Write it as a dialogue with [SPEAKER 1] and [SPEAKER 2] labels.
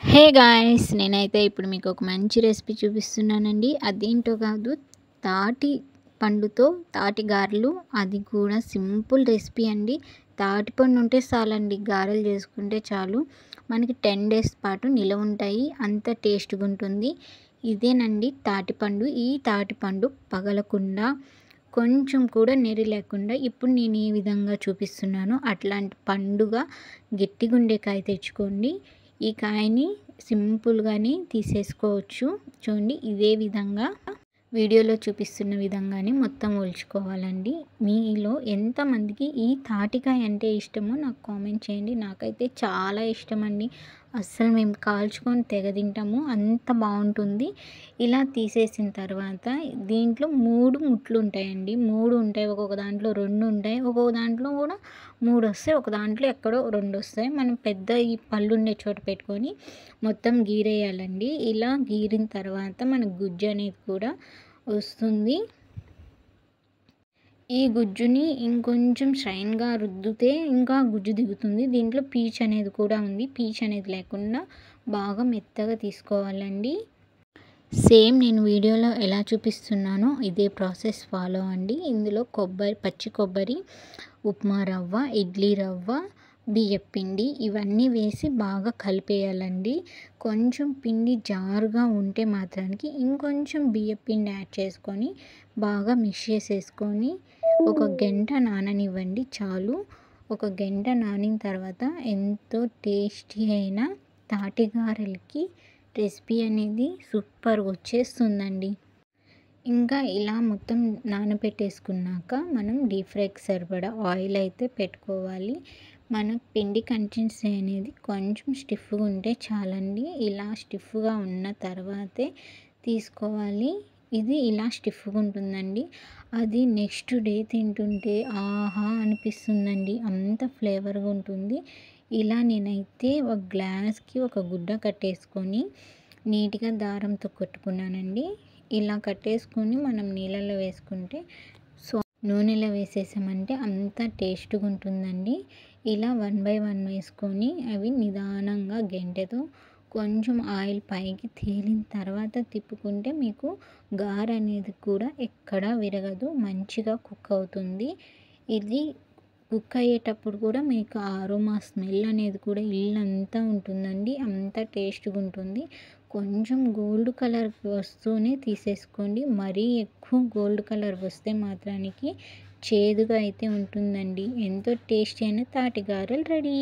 [SPEAKER 1] Hey guys, నేనైతే ఇప్పుడు మీకు ఒక మంచి రెసిపీ చూపిస్తున్నానండి. అదేంటో కాదు, తాటి పండుతో తాటి గారెలు. అది కూడా సింపుల్ రెసిపీ అండి. తాటి పండు ఉంటే చాలండి, గారెలు చేసుకుంటే చాలు. మనకి 10 డేస్ పాటు నిలవ ఉంటాయి, అంత టేస్ట్గా ఉంటుంది. ఇదేనండి తాటిపండు. ఈ తాటిపండు పగలకుండా, కొంచెం కూడా నెరి లేకుండా ఇప్పుడు నేను ఈ విధంగా చూపిస్తున్నాను. అట్లాంటి పండుగ గట్టిగా ఉండే కాయ తెచ్చుకోండి. ఈ కాయని సింపుల్గానే తీసేసుకోవచ్చు. చూడండి, ఇదే విధంగా వీడియోలో చూపిస్తున్న విధంగానే మొత్తం ఒలుచుకోవాలండి. మీలో ఎంతమందికి ఈ తాటికాయ అంటే ఇష్టమో నాకు కామెంట్ చేయండి. నాకైతే చాలా ఇష్టం అండి. అస్సలు మేము కాల్చుకొని తెగ తింటాము, అంత బాగుంటుంది. ఇలా తీసేసిన తర్వాత దీంట్లో 3 ముట్లు ఉంటాయండి. 3 ఉంటాయి, ఒక్కొక్క దాంట్లో 2 ఉంటాయి, ఒక్కొక్క దాంట్లో కూడా 3 వస్తాయి, ఒక దాంట్లో ఎక్కడో 2 వస్తాయి. మనం పెద్ద ఈ పళ్ళు ఉండే చోట పెట్టుకొని మొత్తం గీరేయాలండి. ఇలా గీరిన తర్వాత మనకు గుజ్జు అనేది కూడా వస్తుంది. ఈ గుజ్జుని ఇంకొంచెం షైన్గా రుద్దితే ఇంకా గుజ్జు దిగుతుంది. దీంట్లో పీచు అనేది కూడా ఉంది. పీచు అనేది లేకుండా బాగా మెత్తగా తీసుకోవాలండి. సేమ్ నేను వీడియోలో ఎలా చూపిస్తున్నానో ఇదే ప్రాసెస్ ఫాలో అండి. ఇందులో పచ్చి కొబ్బరి, ఉప్మా రవ్వ, ఇడ్లీ రవ్వ, బియ్యం పిండి ఇవన్నీ వేసి బాగా కలిపేయాలండి. కొంచెం పిండి జారుగా ఉంటే మాత్రానికి ఇంకొంచెం బియ్యం పిండి యాడ్ చేసుకొని బాగా మిక్స్ చేసేసుకొని ఒక గంట నాననివ్వండి చాలు. ఒక గంట నానిన తర్వాత ఎంతో టేస్టీ అయిన తాటిగారెలకి రెసిపీ అనేది సూపర్గా వచ్చేస్తుందండి. ఇంకా ఇలా మొత్తం నానబెట్టేసుకున్నాక మనం డీప్ ఫ్రైకి సరిపడా ఆయిల్ అయితే పెట్టుకోవాలి. మన పిండి కన్సిస్టెన్సీ అనేది కొంచెం స్టిఫ్గా ఉంటే చాలండి. ఇలా స్టిఫ్గా ఉన్న తర్వాతే తీసుకోవాలి. ఇది ఇలా స్టిఫ్గా ఉంటుందండి. అది నెక్స్ట్ డే తింటుంటే ఆహా అనిపిస్తుందండి, అంత ఫ్లేవర్గా ఉంటుంది. ఇలా నేనైతే ఒక గ్లాస్కి ఒక గుడ్డ కట్టేసుకొని నీట్గా దారంతో కొట్టుకున్నానండి. ఇలా కట్టేసుకొని మనం నీళ్ళలో వేసుకుంటే నూనెలో వేసేసామంటే అంత టేస్ట్గా ఉంటుందండి. ఇలా 1 బై 1 వేసుకొని అవి నిదానంగా గెంటెతో కొంచెం ఆయిల్ పైకి తేలిన తర్వాత తిప్పుకుంటే మీకు గార అనేది కూడా ఎక్కడా విరగదు, మంచిగా కుక్ అవుతుంది. ఇది కుక్ అయ్యేటప్పుడు కూడా మీకు ఆరోమా స్మెల్ అనేది కూడా ఇల్లంతా ఉంటుందండి, అంత టేస్ట్గా ఉంటుంది. కొంచెం గోల్డ్ కలర్ వస్తూనే తీసేసుకోండి. మరీ ఎక్కువ గోల్డ్ కలర్ వస్తే మాత్రానికి చేదుగా అయితే ఉంటుందండి. ఎంతో టేస్టీ అయిన తాటిగారెలు రెడీ.